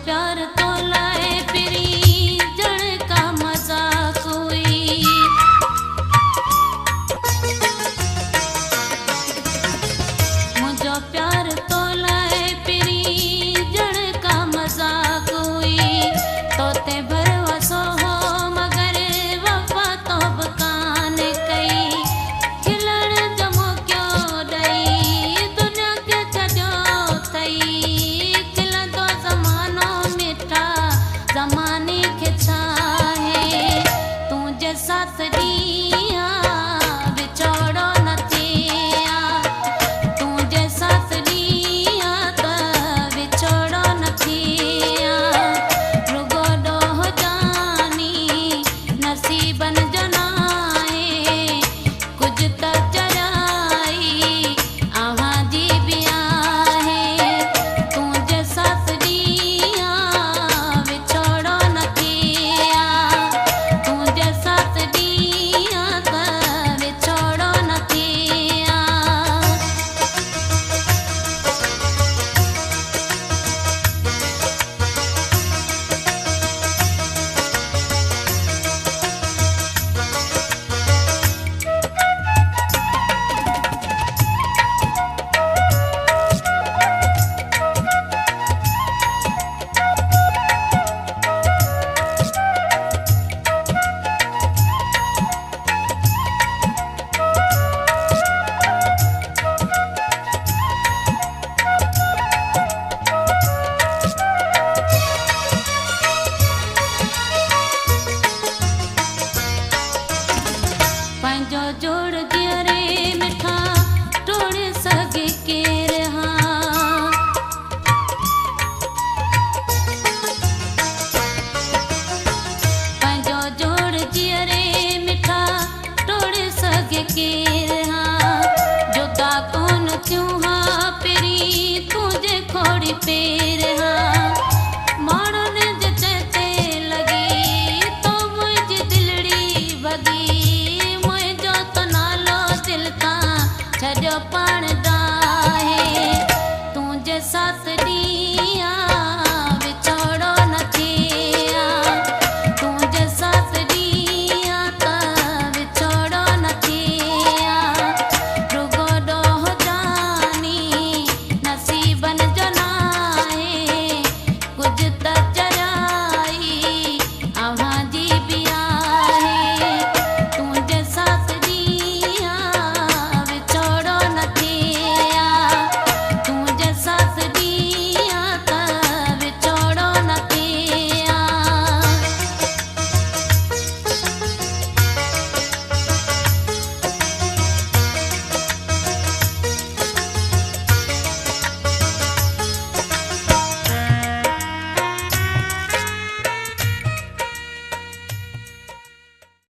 प्यार तो लाए पिरी जड़ का मजाक हुई। मुझो प्यार तो लाए पिरी जड़ का मजाक हुई। तोते भरवसो हो मगर वफा तो बकान कई। खिलण जमो क्यों दई दुनिया के छजो थई। खिलंदो ज़मानो मिठा ज़माने के छाहे। तुझे साथ दिया बिछोड़ो न थिया। तुझे साथ दिया त बिछोड़ो न थिया। रुगो डोह जानी नसीबन जनाए। कुछ त चराई आवां जी भी आहे। तुझे साथ दिया बिछोड़ो न थिया। तुझे साथ दिया त बिछोड़ो न थिया। पंहिंजो जोड़ रे मिठा टोड़ सघे केर हां। पंहिंजो जोड़ रे मिठा टोड़ सघे केर हां। जुदा कोन थियूं हा पिरी तुंहिंजे खोड़ी पे।